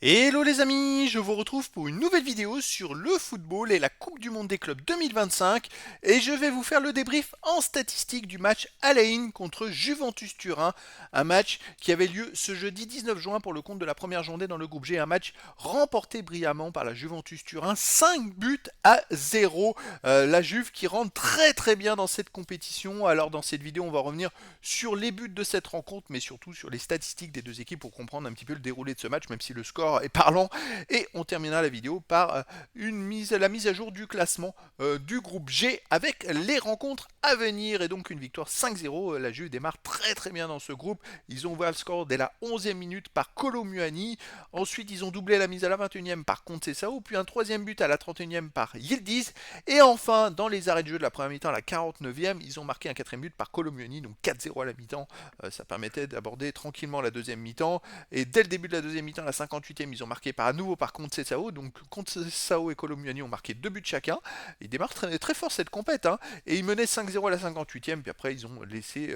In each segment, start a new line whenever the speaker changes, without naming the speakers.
Hello les amis, je vous retrouve pour une nouvelle vidéo sur le football et la Coupe du Monde des clubs 2025 et je vais vous faire le débrief en statistique du match Al Ain contre Juventus Turin, un match qui avait lieu ce jeudi 19 juin pour le compte de la première journée dans le groupe G, un match remporté brillamment par la Juventus Turin, 5 buts à 0. La Juve qui rentre très bien dans cette compétition. Alors dans cette vidéo on va revenir sur les buts de cette rencontre mais surtout sur les statistiques des deux équipes pour comprendre un petit peu le déroulé de ce match même si le score est parlant. Et on terminera la vidéo par la mise à jour du classement du groupe G avec les rencontres à venir. Et donc une victoire 5-0. La Juve démarre très bien dans ce groupe. Ils ont ouvert le score dès la 11e minute par Kolo Muani. Ensuite, ils ont doublé la mise à la 21e par Conceição. Puis un troisième but à la 31e par Yildiz. Et enfin, dans les arrêts de jeu de la première mi-temps, à la 49e, ils ont marqué un quatrième but par Kolo Muani. Donc 4-0 à la mi-temps. Ça permettait d'aborder tranquillement la deuxième mi-temps. Et dès le début de la deuxième mi-temps, à la 58e, ils ont marqué à nouveau par Conceição. Donc Conceição et Kolo Muani ont marqué 2 buts chacun. Ils démarrent très fort cette compète. Et ils menaient 5-0 à la 58e. Puis après, ils ont laissé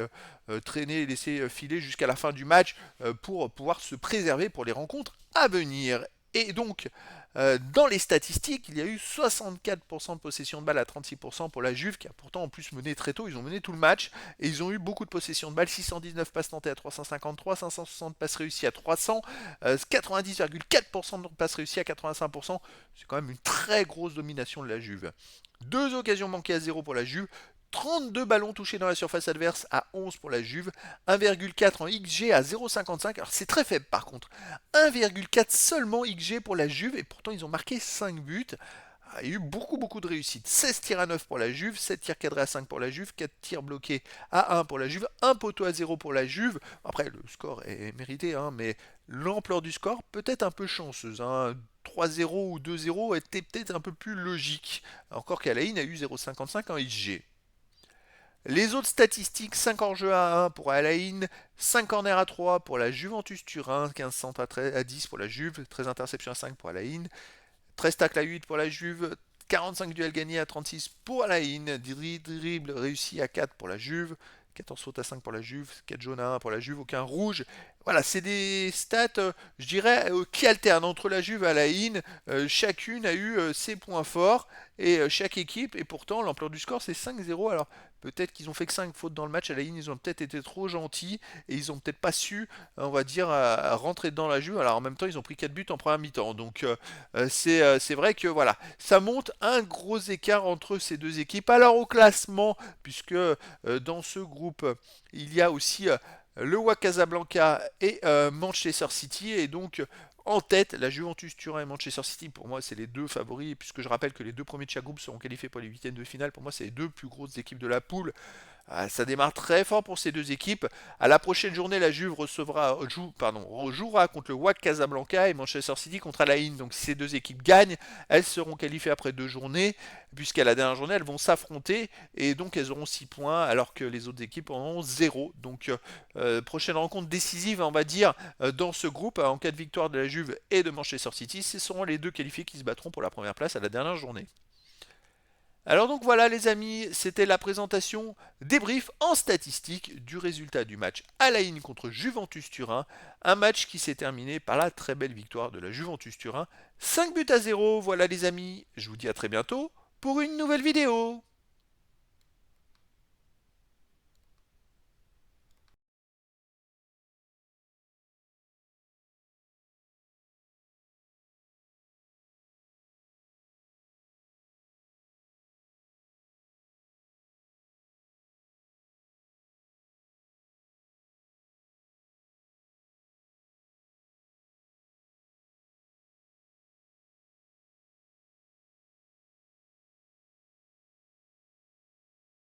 traîner, laissé filer jusqu'à la fin du match pour pouvoir se préserver pour les rencontres à venir. Et donc, dans les statistiques, il y a eu 64% de possession de balle à 36% pour la Juve, qui a pourtant en plus mené très tôt. Ils ont mené tout le match et ils ont eu beaucoup de possession de balle. 619 passes tentées à 353, 560 passes réussies à 300, 90,4% de passes réussies à 85%. C'est quand même une très grosse domination de la Juve. Deux occasions manquées à 0 pour la Juve. 32 ballons touchés dans la surface adverse à 11 pour la Juve, 1,4 en XG à 0,55. Alors c'est très faible par contre. 1,4 seulement XG pour la Juve et pourtant ils ont marqué 5 buts. Il y a eu beaucoup de réussite. 16 tirs à 9 pour la Juve, 7 tirs cadrés à 5 pour la Juve, 4 tirs bloqués à 1 pour la Juve, 1 poteau à 0 pour la Juve. Après, le score est mérité, mais l'ampleur du score peut être un peu chanceuse. 3-0 ou 2-0 était peut-être un peu plus logique. Encore qu'Alain a eu 0,55 en XG. Les autres statistiques, 5 hors-jeu à 1 pour Alain, 5 corners à 3 pour la Juventus Turin, 15 centres à 10 pour la Juve, 13 interceptions à 5 pour Alain, 13 tacles à 8 pour la Juve, 45 duels gagnés à 36 pour Alain, dribble réussi à 4 pour la Juve, 14 fautes à 5 pour la Juve, 4 jaunes à 1 pour la Juve, aucun rouge. Voilà, c'est des stats, je dirais, qui alternent entre la Juve et la Haine. Chacune a eu ses points forts et chaque équipe, et pourtant l'ampleur du score c'est 5-0. Alors peut-être qu'ils ont fait que 5 fautes dans le match. À la Haine, ils ont peut-être été trop gentils et ils ont peut-être pas su, on va dire, rentrer dans la Juve. Alors en même temps, ils ont pris 4 buts en première mi-temps. Donc c'est vrai que voilà, ça monte un gros écart entre ces deux équipes. Alors au classement, puisque dans ce groupe, il y a aussi le WAC Casablanca et Manchester City. Et donc en tête, la Juventus Turin et Manchester City, pour moi, c'est les deux favoris, puisque je rappelle que les deux premiers de chaque groupe seront qualifiés pour les huitièmes de finale. Pour moi, c'est les deux plus grosses équipes de la poule. Ça démarre très fort pour ces deux équipes. À la prochaine journée, la Juve jouera contre le WAC Casablanca et Manchester City contre Al Ain. Donc si ces deux équipes gagnent, elles seront qualifiées après 2 journées, puisqu'à la dernière journée, elles vont s'affronter et donc elles auront 6 points alors que les autres équipes en ont 0. Donc prochaine rencontre décisive, on va dire, dans ce groupe. En cas de victoire de la Juve et de Manchester City, ce seront les deux qualifiés qui se battront pour la première place à la dernière journée. Alors donc voilà les amis, c'était la présentation débrief en statistique du résultat du match Alain contre Juventus Turin, un match qui s'est terminé par la très belle victoire de la Juventus Turin, 5 buts à 0. Voilà les amis, je vous dis à très bientôt pour une nouvelle vidéo.